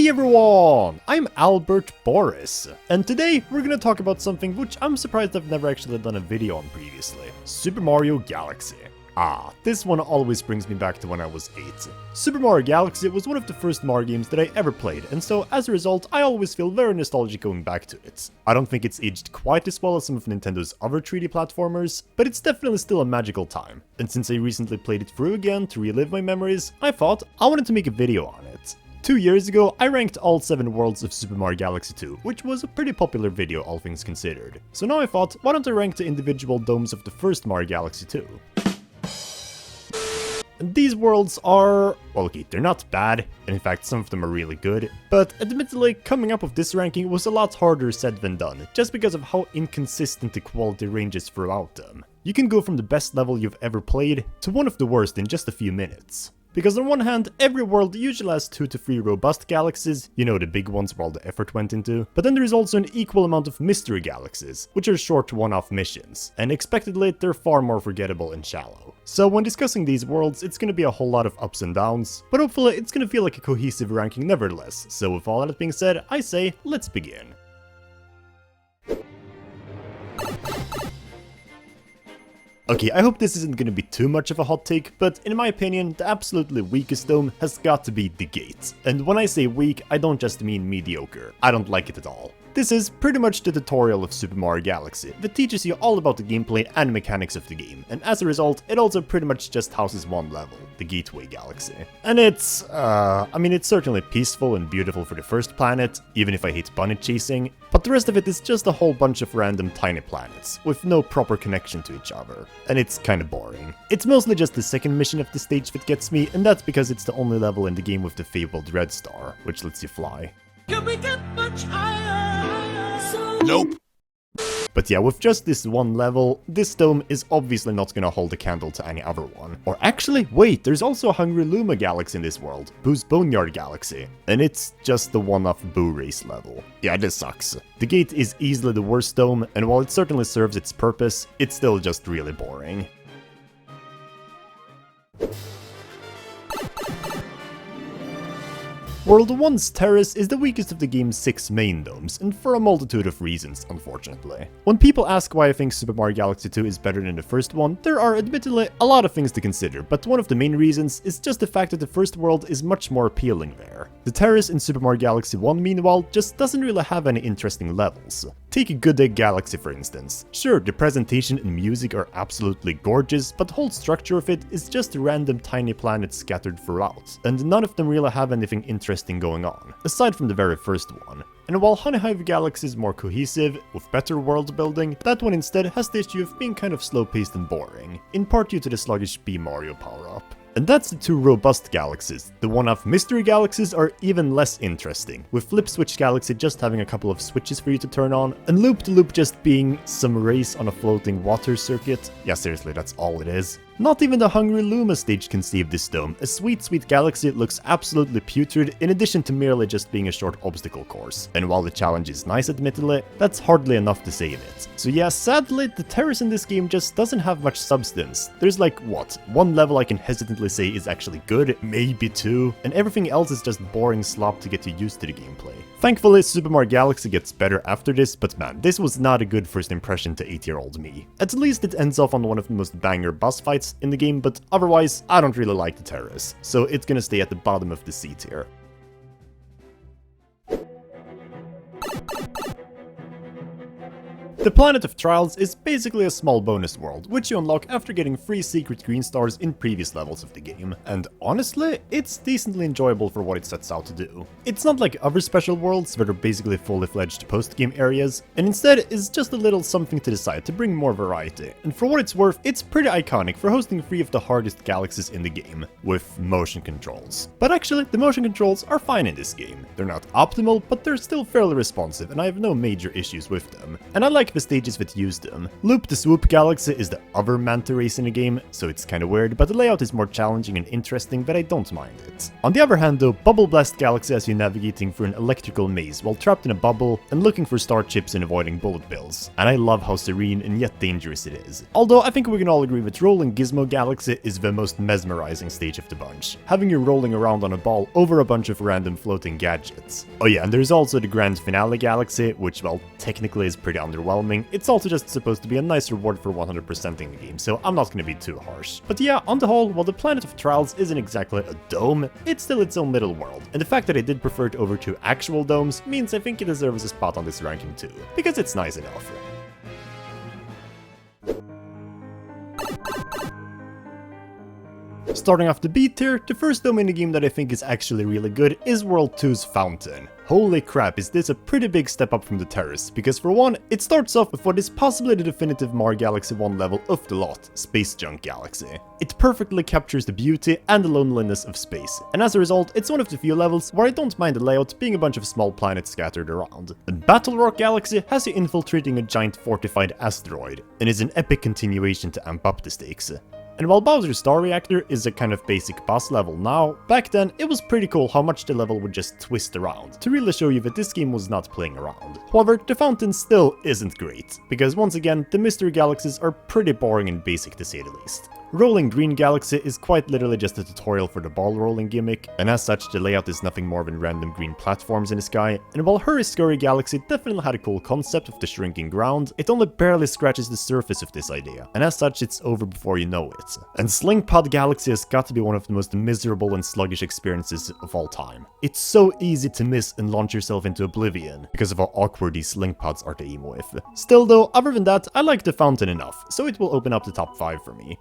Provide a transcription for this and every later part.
Hey everyone! I'm Albert Boris, and today we're gonna talk about something which I'm surprised I've never actually done a video on previously. Super Mario Galaxy. This one always brings me back to when I was 8. Super Mario Galaxy was one of the first Mario games that I ever played, and so as a result, I always feel very nostalgic going back to it. I don't think it's aged quite as well as some of Nintendo's other 3D platformers, but it's definitely still a magical time. And since I recently played it through again to relive my memories, I thought I wanted to make a video on it. 2 years ago, I ranked all 7 worlds of Super Mario Galaxy 2, which was a pretty popular video all things considered. So now I thought, why don't I rank the individual domes of the first Mario Galaxy 2? And these worlds are, well, okay, they're not bad, and in fact some of them are really good, but admittedly coming up with this ranking was a lot harder said than done, just because of how inconsistent the quality ranges throughout them. You can go from the best level you've ever played to one of the worst in just a few minutes. Because on one hand, every world usually has 2 to 3 robust galaxies, you know, the big ones where all the effort went into, but then there is also an equal amount of mystery galaxies, which are short one-off missions, and expectedly they're far more forgettable and shallow. So when discussing these worlds, it's gonna be a whole lot of ups and downs, but hopefully it's gonna feel like a cohesive ranking nevertheless, so with all that being said, I say, let's begin. Okay, I hope this isn't gonna be too much of a hot take, but in my opinion, the absolutely weakest dome has got to be the Gate. And when I say weak, I don't just mean mediocre. I don't like it at all. This is pretty much the tutorial of Super Mario Galaxy that teaches you all about the gameplay and mechanics of the game, and as a result, it also pretty much just houses one level, the Gateway Galaxy. And it's, it's certainly peaceful and beautiful for the first planet, even if I hate bunny chasing, but the rest of it is just a whole bunch of random tiny planets, with no proper connection to each other, and it's kinda boring. It's mostly just the second mission of the stage that gets me, and that's because it's the only level in the game with the fabled red star, which lets you fly. Can we get much higher? Nope. But yeah, with just this one level, this dome is obviously not gonna hold a candle to any other one. Or actually, wait, there's also a Hungry Luma Galaxy in this world, Boo's Boneyard Galaxy, and it's just the one-off Boo Race level. Yeah, this sucks. The Gate is easily the worst dome, and while it certainly serves its purpose, it's still just really boring. World 1's Terrace is the weakest of the game's 6 main domes, and for a multitude of reasons, unfortunately. When people ask why I think Super Mario Galaxy 2 is better than the first one, there are admittedly a lot of things to consider, but one of the main reasons is just the fact that the first world is much more appealing there. The Terrace in Super Mario Galaxy 1, meanwhile, just doesn't really have any interesting levels. Take Good Egg Galaxy for instance. Sure, the presentation and music are absolutely gorgeous, but the whole structure of it is just random tiny planets scattered throughout, and none of them really have anything interesting going on, aside from the very first one. And while Honey Hive Galaxy is more cohesive, with better world building, that one instead has the issue of being kind of slow-paced and boring, in part due to the sluggish B Mario power-up. And that's the 2 robust galaxies. The one-off mystery galaxies are even less interesting, with Flip Switch Galaxy just having a couple of switches for you to turn on, and Loop de Loop just being some race on a floating water circuit. Yeah, seriously, that's all it is. Not even the Hungry Luma stage can save this dome. A sweet galaxy looks absolutely putrid in addition to merely just being a short obstacle course. And while the challenge is nice admittedly, that's hardly enough to save it. So yeah, sadly, the Terrace in this game just doesn't have much substance. There's like, what, 1 level I can hesitantly say is actually good, maybe 2, and everything else is just boring slop to get you used to the gameplay. Thankfully, Super Mario Galaxy gets better after this, but man, this was not a good first impression to 8-year-old me. At least it ends off on one of the most banger boss fights in the game, but otherwise, I don't really like the Terrace, so it's gonna stay at the bottom of the C tier. The Planet of Trials is basically a small bonus world, which you unlock after getting 3 secret green stars in previous levels of the game, and honestly, it's decently enjoyable for what it sets out to do. It's not like other special worlds that are basically fully fledged post-game areas, and instead is just a little something to the side to bring more variety, and for what it's worth, it's pretty iconic for hosting 3 of the hardest galaxies in the game, with motion controls. But actually, the motion controls are fine in this game. They're not optimal, but they're still fairly responsive, and I have no major issues with them. And I like like the stages that use them. Loop the Swoop Galaxy is the other manta race in the game, so it's kinda weird, but the layout is more challenging and interesting, but I don't mind it. On the other hand though, Bubble Blast Galaxy has you navigating through an electrical maze while trapped in a bubble and looking for star chips and avoiding bullet bills. And I love how serene and yet dangerous it is. Although I think we can all agree that Rolling Gizmo Galaxy is the most mesmerizing stage of the bunch, having you rolling around on a ball over a bunch of random floating gadgets. Oh yeah, and there's also the Grand Finale Galaxy, which, well, technically is pretty underwhelming. It's also just supposed to be a nice reward for 100%ing the game, so I'm not gonna be too harsh. But yeah, on the whole, while the Planet of Trials isn't exactly a dome, it's still its own little world. And the fact that I did prefer it over to actual domes means I think it deserves a spot on this ranking too, because it's nice enough. Starting off the beat here, the first dome in the game that I think is actually really good is World 2's Fountain. Holy crap, is this a pretty big step up from the Terrace, because for one, it starts off with what is possibly the definitive Mario Galaxy 1 level of the lot, Space Junk Galaxy. It perfectly captures the beauty and the loneliness of space, and as a result, it's one of the few levels where I don't mind the layout being a bunch of small planets scattered around. And Battle Rock Galaxy has you infiltrating a giant fortified asteroid, and is an epic continuation to amp up the stakes. And while Bowser's Star Reactor is a kind of basic boss level now, back then it was pretty cool how much the level would just twist around, to really show you that this game was not playing around. However, the Fountain still isn't great, because once again, the Mystery Galaxies are pretty boring and basic to say the least. Rolling Green Galaxy is quite literally just a tutorial for the ball rolling gimmick, and as such the layout is nothing more than random green platforms in the sky, and while Hurry Scurry Galaxy definitely had a cool concept of the shrinking ground, it only barely scratches the surface of this idea, and as such it's over before you know it. And Sling Pod Galaxy has got to be one of the most miserable and sluggish experiences of all time. It's so easy to miss and launch yourself into oblivion, because of how awkward these Sling Pods are to aim with. Still though, other than that, I like the Fountain enough, so it will open up the top 5 for me.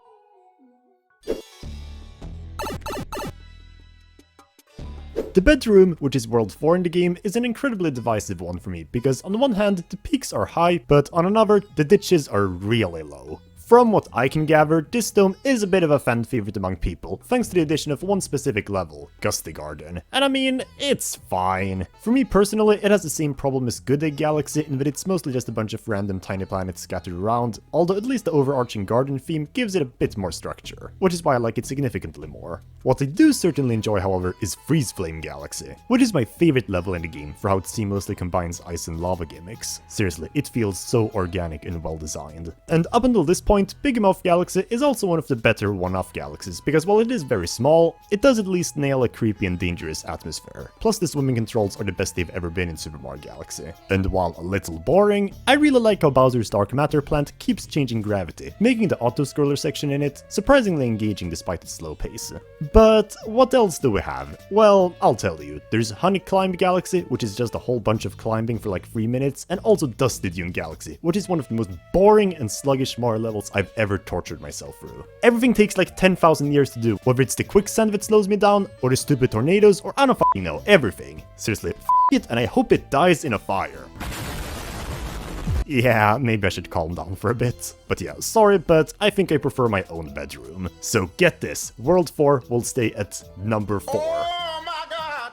The bedroom, which is World 4 in the game, is an incredibly divisive one for me, because on the one hand, the peaks are high, but on another, the ditches are really low. From what I can gather, this dome is a bit of a fan favorite among people, thanks to the addition of one specific level, Gusty Garden. And I mean, it's fine. For me personally, it has the same problem as Good Egg Galaxy in that it's mostly just a bunch of random tiny planets scattered around, although at least the overarching garden theme gives it a bit more structure, which is why I like it significantly more. What I do certainly enjoy, however, is Freeze Flame Galaxy, which is my favorite level in the game for how it seamlessly combines ice and lava gimmicks. Seriously, it feels so organic and well designed. And up until this point, Big Mouth Galaxy is also one of the better one-off galaxies, because while it is very small, it does at least nail a creepy and dangerous atmosphere. Plus the swimming controls are the best they've ever been in Super Mario Galaxy. And while a little boring, I really like how Bowser's Dark Matter plant keeps changing gravity, making the auto-scroller section in it surprisingly engaging despite its slow pace. But what else do we have? Well, I'll tell you. There's Honey Climb Galaxy, which is just a whole bunch of climbing for like 3 minutes, and also Dusty Dune Galaxy, which is one of the most boring and sluggish Mario levels I've ever tortured myself through. Everything takes like 10,000 years to do, whether it's the quicksand that slows me down, or the stupid tornadoes, or I don't fucking know, everything. Seriously, it, and I hope it dies in a fire. Yeah, maybe I should calm down for a bit. But yeah, sorry, but I think I prefer my own bedroom. So get this, World 4 will stay at number 4. Oh my god!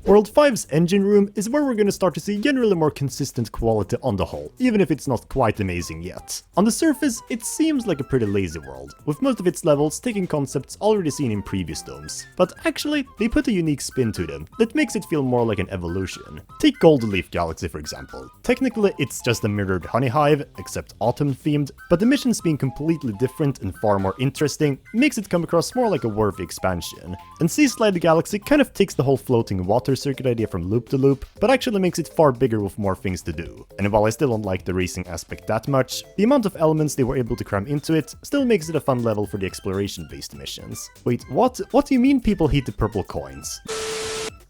World 5's engine room is where we're gonna start to see generally more consistent quality on the whole, even if it's not quite amazing yet. On the surface, it seems like a pretty lazy world, with most of its levels taking concepts already seen in previous domes. But actually, they put a unique spin to them that makes it feel more like an evolution. Take Golden Leaf Galaxy for example. Technically, it's just a mirrored honey hive, except autumn themed, but the missions being completely different and far more interesting makes it come across more like a worthy expansion. And Sea Slide Galaxy kind of takes the whole floating water circuit idea from Loop to Loop, but actually makes it far bigger with more things to do. And while I still don't like the racing aspect that much, the amount of elements they were able to cram into it still makes it a fun level for the exploration-based missions. Wait, what? What do you mean people hate the purple coins?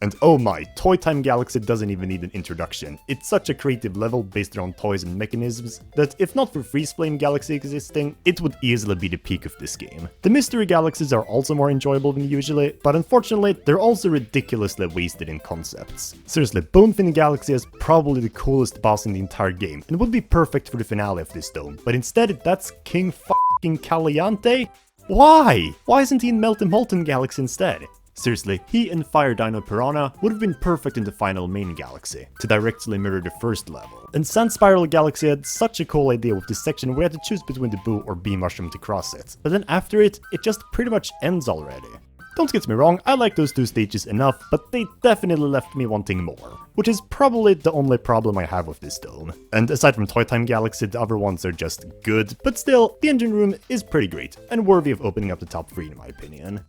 And oh my, Toy Time Galaxy doesn't even need an introduction. It's such a creative level based around toys and mechanisms that if not for Freeze Flame Galaxy existing, it would easily be the peak of this game. The Mystery Galaxies are also more enjoyable than usually, but unfortunately, they're also ridiculously wasted in concepts. Seriously, Bonefin Galaxy is probably the coolest boss in the entire game and would be perfect for the finale of this dome, but instead that's King f***ing Caliante? Why? Why isn't he in Melty Molten Galaxy instead? Seriously, he and Fire Dino Piranha would have been perfect in the final main galaxy, to directly mirror the first level. And Sand Spiral Galaxy had such a cool idea with this section where you had to choose between the Boo or Bee Mushroom to cross it. But then after it just pretty much ends already. Don't get me wrong, I like those two stages enough, but they definitely left me wanting more. Which is probably the only problem I have with this dome. And aside from Toy Time Galaxy, the other ones are just good, but still, the engine room is pretty great, and worthy of opening up the top 3 in my opinion.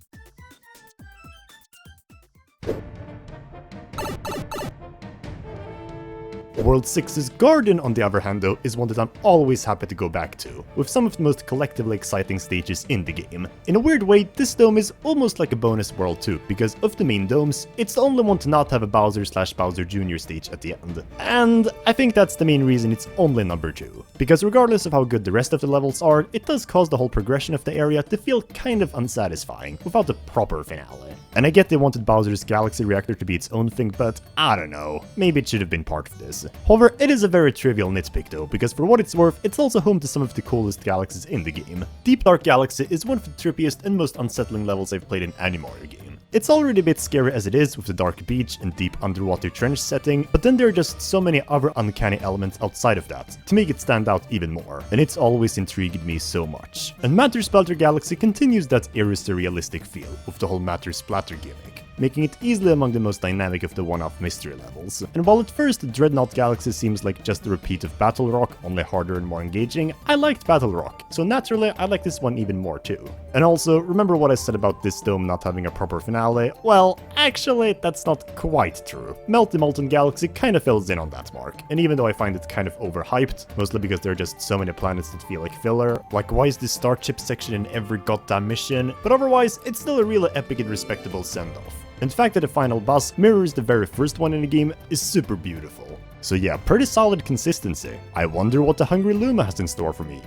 World 6's Garden, on the other hand though, is one that I'm always happy to go back to, with some of the most collectively exciting stages in the game. In a weird way, this dome is almost like a bonus world too, because of the main domes, it's the only one to not have a Bowser/Bowser Jr. stage at the end. And I think that's the main reason it's only number 2. Because regardless of how good the rest of the levels are, it does cause the whole progression of the area to feel kind of unsatisfying, without a proper finale. And I get they wanted Bowser's Galaxy Reactor to be its own thing, but I don't know, maybe it should have been part of this. However, it is a very trivial nitpick though, because for what it's worth, it's also home to some of the coolest galaxies in the game. Deep Dark Galaxy is one of the trippiest and most unsettling levels I've played in any Mario game. It's already a bit scary as it is with the dark beach and deep underwater trench setting, but then there are just so many other uncanny elements outside of that to make it stand out even more, and it's always intrigued me so much. And Matter Splatter Galaxy continues that eerie surrealistic feel with the whole Matter Splatter gimmick, making it easily among the most dynamic of the one-off mystery levels. And while at first Dreadnought Galaxy seems like just a repeat of Battle Rock, only harder and more engaging, I liked Battle Rock, so naturally I like this one even more too. And also, remember what I said about this dome not having a proper finale? Well, actually that's not quite true. Melty Molten Galaxy kinda fills in on that mark, and even though I find it kind of overhyped, mostly because there are just so many planets that feel like filler, like why is this Starship section in every goddamn mission? But otherwise, it's still a really epic and respectable send-off. And the fact that the final boss mirrors the very first one in the game is super beautiful. So yeah, pretty solid consistency. I wonder what the Hungry Luma has in store for me.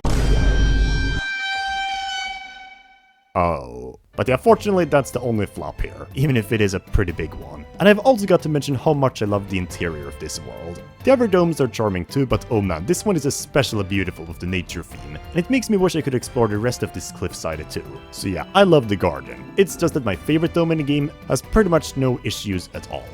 Oh. But yeah, fortunately that's the only flop here, even if it is a pretty big one. And I've also got to mention how much I love the interior of this world. The other domes are charming too, but oh man, this one is especially beautiful with the nature theme, and it makes me wish I could explore the rest of this cliffside too. So yeah, I love the garden. It's just that my favorite dome in the game has pretty much no issues at all.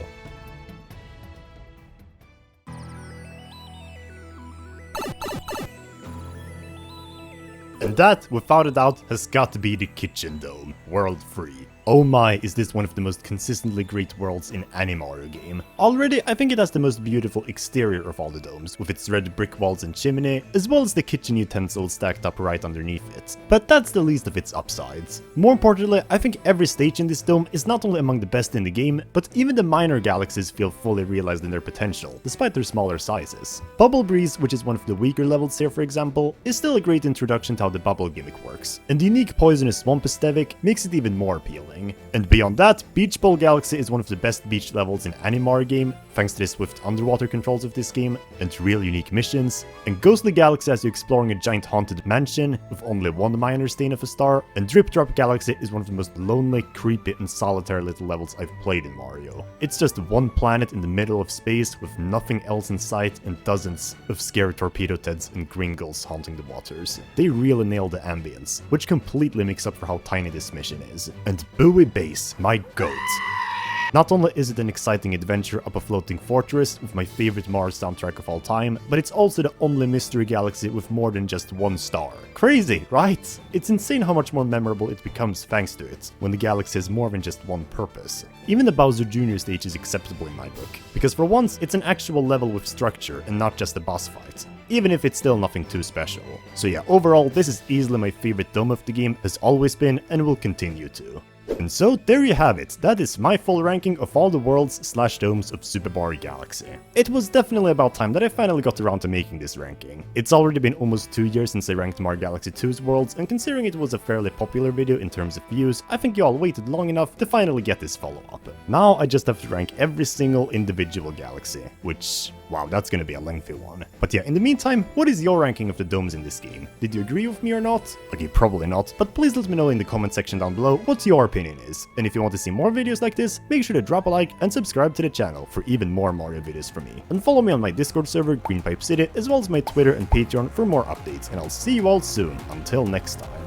And that, without a doubt, has got to be the Kitchen Dome, World 3. Oh my, is this one of the most consistently great worlds in any Mario game. Already, I think it has the most beautiful exterior of all the domes, with its red brick walls and chimney, as well as the kitchen utensils stacked up right underneath it. But that's the least of its upsides. More importantly, I think every stage in this dome is not only among the best in the game, but even the minor galaxies feel fully realized in their potential, despite their smaller sizes. Bubble Breeze, which is one of the weaker levels here for example, is still a great introduction to how the bubble gimmick works, and the unique poisonous swamp aesthetic makes it even more appealing. And beyond that, Beach Bowl Galaxy is one of the best beach levels in any Mario game, thanks to the swift underwater controls of this game, and real unique missions. And Ghostly Galaxy has you exploring a giant haunted mansion with only one minor stain of a star, and Drip Drop Galaxy is one of the most lonely, creepy, and solitary little levels I've played in Mario. It's just one planet in the middle of space with nothing else in sight and dozens of scary Torpedo Teds and Gringles haunting the waters. They really nail the ambience, which completely makes up for how tiny this mission is. And Bowie Base, my goat. Not only is it an exciting adventure up a floating fortress with my favorite Mario soundtrack of all time, but it's also the only mystery galaxy with more than just one star. Crazy, right? It's insane how much more memorable it becomes thanks to it, when the galaxy has more than just one purpose. Even the Bowser Jr. stage is acceptable in my book, because for once it's an actual level with structure and not just a boss fight, even if it's still nothing too special. So yeah, overall this is easily my favorite dome of the game, has always been and will continue to. And so there you have it, that is my full ranking of all the worlds/domes of Super Mario Galaxy. It was definitely about time that I finally got around to making this ranking. It's already been almost 2 years since I ranked Mario Galaxy 2's worlds, and considering it was a fairly popular video in terms of views, I think you all waited long enough to finally get this follow-up. Now I just have to rank every single individual galaxy, which, wow, that's gonna be a lengthy one. But yeah, in the meantime, what is your ranking of the domes in this game? Did you agree with me or not? Okay, probably not, but please let me know in the comment section down below what your opinion is. And if you want to see more videos like this, make sure to drop a like and subscribe to the channel for even more Mario videos from me. And follow me on my Discord server, Green Pipe City, as well as my Twitter and Patreon for more updates, and I'll see you all soon. Until next time.